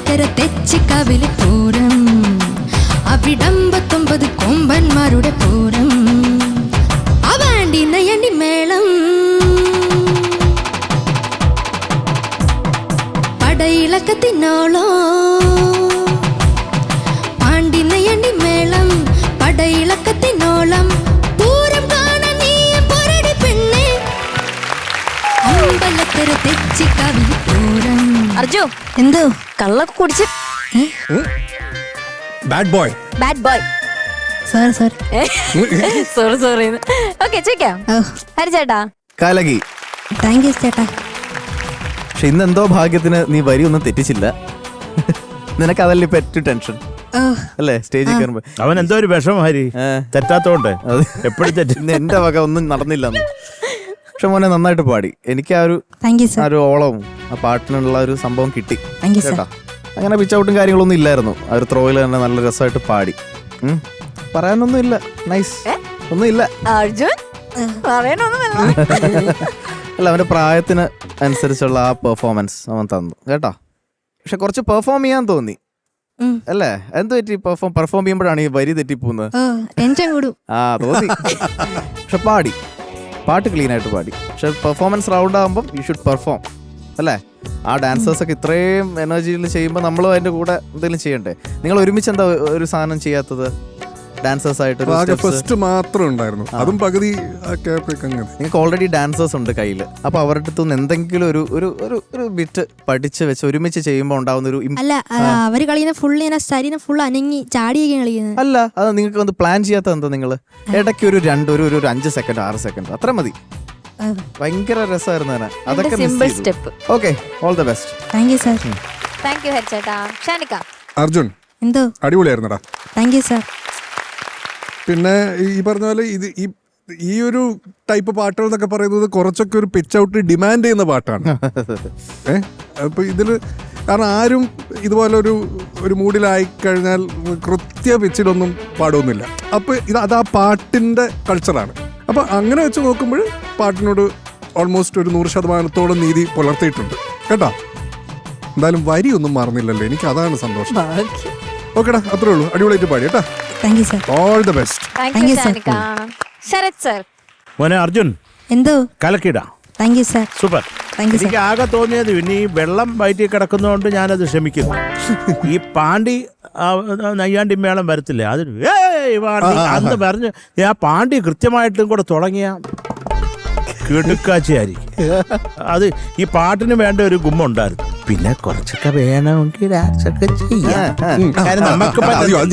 അമ്പലക്കര തെച്ചിക്കാവിലെ പൂരം, അവിടമ്പത്തൊമ്പത് കൊമ്പന്മാരുടെ പൂരം, അവാണ്ടി നയണ്ടി മേളം, പടയിളക്കത്തിനോളോ പാണ്ടി നയണ്ടി മേളം, പടയിളക്കത്തിനോളം, പൂരം കാണാൻ നീ പൊരടി പെണ്ണെ, അമ്പലക്കര തെച്ചിക്കാവിലെ പൂരം. അർജു എന്തോ കള്ളൊക്കെ കുടിച്ച് bad boy. Bad boy. Sorry sorry sorry. Okay ചോദിക്കാം. ഹരിച്ചേട്ടാ കലകി. താങ്ക് യു ചേട്ടാ. പക്ഷെ ഇന്നെന്തോ ഭാഗ്യത്തിന് നീ വരി ഒന്നും തെറ്റിച്ചില്ല. നിനക്ക് അതല്ലേ ഇപ്പൊ ഏറ്റവും ടെൻഷൻ അല്ലേ സ്റ്റേജിൽ കയറുമ്പോ. അവൻ എന്തോ ഒരു വിഷമം ഹരി തെറ്റാത്തോണ്ട് എപ്പോഴും തെറ്റും. എന്റെ വക ഒന്നും നടന്നില്ല. പക്ഷെ മോനെ നന്നായിട്ട് പാടി. എനിക്ക് ആ ഒരു താങ്ക് യു ആ ഒരു ഓളവും ആ പാട്ടിനുള്ള ഒരു സംഭവം കിട്ടി താങ്ക് യു കേട്ടാ. അങ്ങനെ പിച്ചൗട്ടും കാര്യങ്ങളൊന്നും ഇല്ലായിരുന്നു. ആ ഒരു ത്രോയിൽ തന്നെ നല്ല രസമായിട്ട് പാടി. പറയാനൊന്നും ഇല്ല. നൈസ് ഒന്നും ഇല്ല. അർജുൻ പറയണൊന്നുമല്ല. അല്ല അവന്റെ പ്രായത്തിന് അനുസരിച്ചുള്ള ആ പെർഫോമൻസ് അവൻ തന്നു കേട്ടോ. പക്ഷെ കുറച്ച് പെർഫോം ചെയ്യാൻ തോന്നി അല്ലേ? എന്ത് പറ്റി? പെർഫോം ചെയ്യുമ്പോഴാണ് ഈ വരി തെറ്റിപ്പോകുന്നത്. ടെൻഷൻ കൂടും. ആ തോന്നി. പക്ഷെ പാട്ട് ക്ലീൻ ആയിട്ട് പാടി. പക്ഷെ പെർഫോമൻസ് റൗണ്ട് ആകുമ്പോൾ യു ഷുഡ് പെർഫോം അല്ലേ? ആ ഡാൻസേഴ്സ് ഒക്കെ ഇത്രയും എനർജിയിൽ ചെയ്യുമ്പോൾ നമ്മളും അതിന്റെ കൂടെ എന്തെങ്കിലും ചെയ്യണ്ടേ? നിങ്ങൾ ഒരുമിച്ച് എന്താ ഒരു സാധനം ചെയ്യാത്തത്? ഡാൻസേഴ്സ് ആയിട്ട് ഫസ്റ്റ് മാത്രം ഉണ്ടായിരുന്നു, അതും പകുതി. നിങ്ങൾക്ക് ഓൾറെഡി ഡാൻസേഴ്സ് ഉണ്ട് കയ്യിൽ. അപ്പൊ അവരുടെ അടുത്തുനിന്ന് എന്തെങ്കിലും ഒരു ബിറ്റ് പഠിച്ച് വെച്ച് ഒരുമിച്ച് ചെയ്യുമ്പോൾ ഉണ്ടാവുന്ന ഒരു അല്ല അവര് കളിക്കുന്ന ഫുള്ള് ഇങ്ങനെ ശരീരം ഫുള്ള് അനങ്ങി ചാടിയൊക്കെ കളിക്കുന്നത്. അല്ല അത് നിങ്ങൾക്ക് ഒന്ന് പ്ലാൻ ചെയ്യാത്ത എന്താ? നിങ്ങൾ ഇടയ്ക്ക് ഒരു 5 സെക്കൻഡ് 6 സെക്കൻഡ് അത്ര മതി. ഭയങ്കര രസമായിരുന്നു. അതൊക്കെ okay. All the best. Thank you sir. Thank you ഹരിച്ചേട്ടാ. ഷാനിക്ക. അർജുൻ എന്തോ അടിപൊളിയായിരുന്നടാ. Thank you sir. പിന്നെ ഈ പറഞ്ഞ പോലെ ഈ ഒരു ടൈപ്പ് പാട്ടുകൾ എന്നൊക്കെ പറയുന്നത് കുറച്ചൊക്കെ ഒരു പിച്ച് ഔട്ട് ഡിമാൻഡ് ചെയ്യുന്ന പാട്ടാണ്. അപ്പൊ ഇതില് കാരണം ആരും ഇതുപോലെ ഒരു മൂഡിലായി കഴിഞ്ഞാൽ കൃത്യ പിച്ചിലൊന്നും പാടുന്നില്ല. അപ്പൊ അത് ആ പാട്ടിന്റെ കൾച്ചറാണ്. അപ്പൊ അങ്ങനെ വെച്ച് നോക്കുമ്പോൾ പാട്ടിനോട് ഓൾമോസ്റ്റ് ഒരു 100% നീതി പുലർത്തിയിട്ടുണ്ട് കേട്ടോ. എന്തായാലും വരിയൊന്നും മറന്നില്ലല്ലോ. എനിക്ക് അതാണ് സന്തോഷം. ഓക്കെടാ, അത്രേ ഉള്ളൂ. അടിപൊളിയായിട്ട് പാടി കേട്ടോ. Thank you sir. All the best. Thank you ഷാനിക്ക. ശരത് സർ. മോനെ അർജുൻ എന്തോ കലക്കിടാ. Thank you sir. Super. Thank you sir. എനിക്ക് ആകെ തോന്നിയത് പിന്നെ ഈ വെള്ളം വയറ്റിൽ കിടക്കുന്നതുകൊണ്ട് ഞാനത് ക്ഷമിക്കുന്നു. ഈ പാണ്ടി നയ്യാണ്ടി മേളം വരത്തില്ലേ, അതിന് അന്ന് പറഞ്ഞ് ആ പാണ്ടി കൃത്യമായിട്ടും കൂടെ തുടങ്ങിയ കിടുക്കാച്ചിയായിരിക്കും. അത് ഈ പാട്ടിന് വേണ്ട ഒരു ഗുമ്മുണ്ടായിരുന്നു. പിന്നെ കുറച്ചൊക്കെ വേണമെങ്കിൽ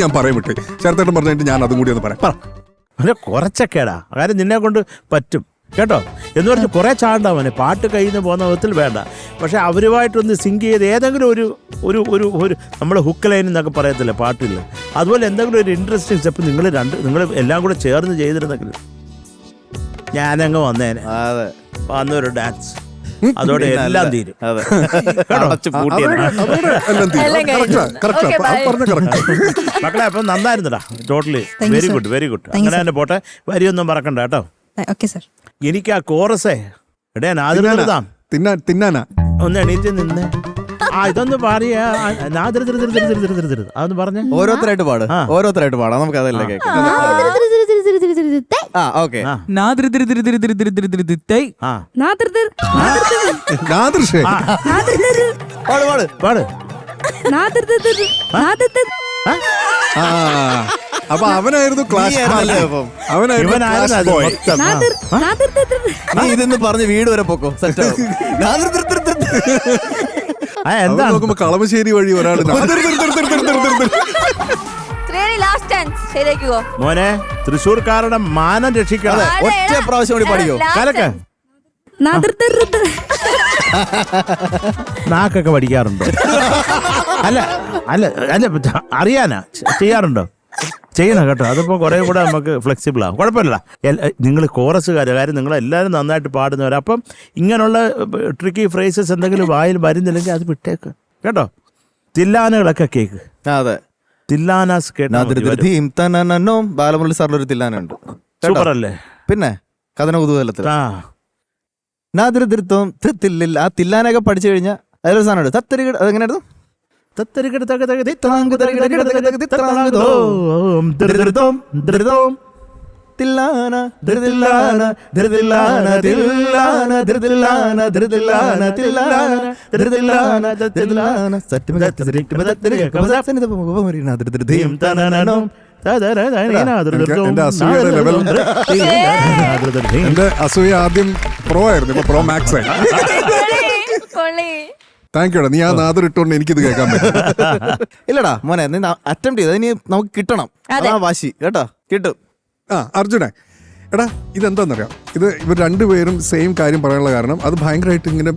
ഞാൻ പറയാൻ വിട്ടേ. ചേർത്തേട്ടൻ പറഞ്ഞിട്ട് ഞാൻ അതും കൂടി ഒന്ന് പറയാം. കുറച്ചൊക്കെടാ കാര്യം നിന്നെ കൊണ്ട് പറ്റും കേട്ടോ. എന്ന് പറഞ്ഞ് കുറെ ചാണ്ടാവനെ പാട്ട് കയ്യിൽ നിന്ന് പോകുന്ന വിധത്തിൽ വേണ്ട. പക്ഷെ അവരുമായിട്ടൊന്ന് സിങ്ക് ചെയ്ത് ഏതെങ്കിലും ഒരു നമ്മൾ ഹുക്ക് ലൈൻ എന്നൊക്കെ പറയത്തില്ല പാട്ടില്ല, അതുപോലെ എന്തെങ്കിലും ഒരു ഇൻട്രസ്റ്റിംഗ് സ്റ്റെപ്പ് നിങ്ങൾ എല്ലാം കൂടെ ചേർന്ന് ചെയ്തിരുന്നെങ്കിൽ ഞാനങ്ങ് വന്നേനെ. വന്നൊരു ഡാൻസ് അതോടെ എല്ലാം തീരും. മക്കളെ അപ്പം നന്നായിരുന്നടാ. Totally very good very good. അങ്ങനെ തന്നെ പോട്ടെ. വരിയൊന്നും മറക്കണ്ട കേട്ടോ. എനിക്ക് ആ കോറസേ എടേ നാദിർതാം തിന്നാനാ ഒന്ന് എണീറ്റ് നിന്ന് ഇതൊന്ന് പറയാ. അതൊന്ന് പറഞ്ഞ ഓരോരുത്തരായിട്ട് പാടാം. നമുക്ക് അതല്ലേ കേൾക്കാം. അപ്പൊ അവനായിരുന്നു ക്ലാസ്. നീ ഇതെന്ന് പറഞ്ഞ് വീട് വരെ പോക്കോ. എന്താ നോക്കുമ്പോ കളമശ്ശേരി വഴി ഒരാൾ മോനെ തൃശ്ശൂർക്കാരുടെ മാനം രക്ഷിക്കണം. ഒറ്റ പ്രാവശ്യം കൂടി പാടിയോ? കലക്ക്. നാക്കൊക്കെ പഠിക്കാറുണ്ടോ? അല്ല അല്ല അല്ല അറിയാനാ ചെയ്യാറുണ്ടോ? ചെയ്യണം കേട്ടോ. അതിപ്പോൾ കുറേ കൂടെ നമുക്ക് ഫ്ലെക്സിബിൾ ആകും. കുഴപ്പമില്ല. നിങ്ങൾ കോറസുകാർ കാര്യം നിങ്ങളെല്ലാവരും നന്നായിട്ട് പാടുന്നവർ. അപ്പം ഇങ്ങനെയുള്ള ട്രിക്കി ഫ്രേസസ് എന്തെങ്കിലും വായിൽ വരുന്നില്ലെങ്കിൽ അത് വിട്ടേക്ക് കേട്ടോ. തില്ലാനകളൊക്കെ കേക്ക്. അതെ തില്ലാനാസ് ബാലമുരളി സാറിന്റെ ഒരു തില്ലാനുണ്ട്. സൂപ്പർ അല്ലേ? പിന്നെ കഥന കുതൂഹലത്തിൽ നാതിർത്തില്ല. ആ തില്ലാനൊക്കെ പഠിച്ചു കഴിഞ്ഞാൽ അതിലൊരു സാധനം തത്തരി. അതെങ്ങനെയായിരുന്നു? തില്ലാന ധൃതില്ലാന ധൃതില്ലാന തില്ലാന ധൃതില്ലാന ധൃതില്ലാന തില്ലാന ധൃതില്ലാന ധൃതില്ലാന എന്റെ അസൂയ ആദ്യം പ്രോ ആയിരുന്നു, ഇപ്പൊ പ്രോ മാക്സ് ആയി. താങ്ക് യുടാ, നീ ആ നാദർ ഇട്ടോണ്ട് എനിക്കിത് കേൾക്കാൻ പറ്റും. ഇല്ലടാ മോനെ, നീ അറ്റംപ്റ്റ് ചെയ്ത് ഇനി നമുക്ക് കിട്ടണം. അതാ വാശി കേട്ടോ, കിട്ടും. അർജുനെ എടാ, ഇതെന്താണെന്നറിയാം, ഇവർ രണ്ടുപേരും സെയിം കാര്യം പറയാനുള്ള കാരണം അത് ഭയങ്കരമായിട്ട് ഇങ്ങനെ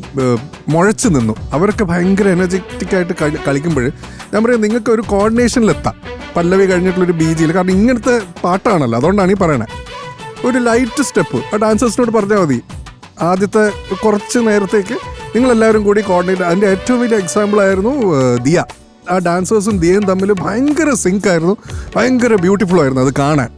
മുഴച്ചു നിന്നു. അവരൊക്കെ ഭയങ്കര എനർജറ്റിക് ആയിട്ട് കളിക്കുമ്പോൾ ഞാൻ പറയാം നിങ്ങൾക്ക് ഒരു കോർഡിനേഷനിലെത്താം. പല്ലവി കഴിഞ്ഞിട്ടുള്ളൊരു ബീജിയിൽ, കാരണം ഇങ്ങനത്തെ പാട്ടാണല്ലോ, അതുകൊണ്ടാണ് ഈ പറയണേ. ഒരു ലൈറ്റ് സ്റ്റെപ്പ് ആ ഡാൻസേഴ്സിനോട് പറഞ്ഞാൽ മതി. ആദ്യത്തെ കുറച്ച് നേരത്തേക്ക് നിങ്ങളെല്ലാവരും കൂടി കോർഡിനേറ്റ്. അതിൻ്റെ ഏറ്റവും വലിയ എക്സാമ്പിൾ ആയിരുന്നു ദിയ. ആ ഡാൻസേഴ്സും ദിയയും തമ്മിൽ ഭയങ്കര സിങ്ക് ആയിരുന്നു, ഭയങ്കര ബ്യൂട്ടിഫുൾ ആയിരുന്നു അത് കാണാൻ.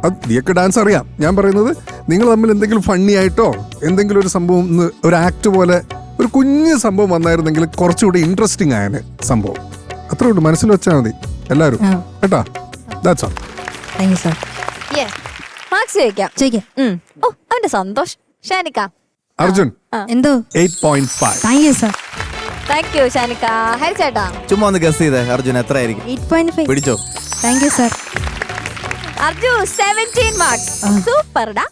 അത് ദിയൊക്കെ ഡാൻസ് അറിയാം. ഞാൻ പറയുന്നത് നിങ്ങൾ തമ്മിൽ എന്തെങ്കിലും ഫണ്ണി ആയിട്ടോ എന്തെങ്കിലും ഒരു സംഭവം, ഒരു ആക്ട് പോലെ ഒരു കുഞ്ഞ് സംഭവം വന്നായിരുന്നെങ്കിൽ കുറച്ചുകൂടി ഇൻട്രസ്റ്റിംഗ് ആയനെ സംഭവം. അത്രേ ഉള്ളൂ, മനസ്സിൽ വെച്ചാൽ മതി എല്ലാവരും കേട്ടാ. That's all. Thank you sir. Marks ചോദിക്കാം. ഓ അവന്റെ സന്തോഷം. ഷാനിക്ക. അർജുൻ എന്തോ 8.5. Thank you sir. Thank you ഷാനിക്ക. ഹരിച്ചേട്ടാ ചുമ്മാ ഒന്ന് ഗസ് ചെയ്തേ അർജുൻ എത്ര ആയിരിക്കും? 8.5. പിടിച്ചോ. Thank you sir. Arju 17 marks. സൂപ്പർടാ.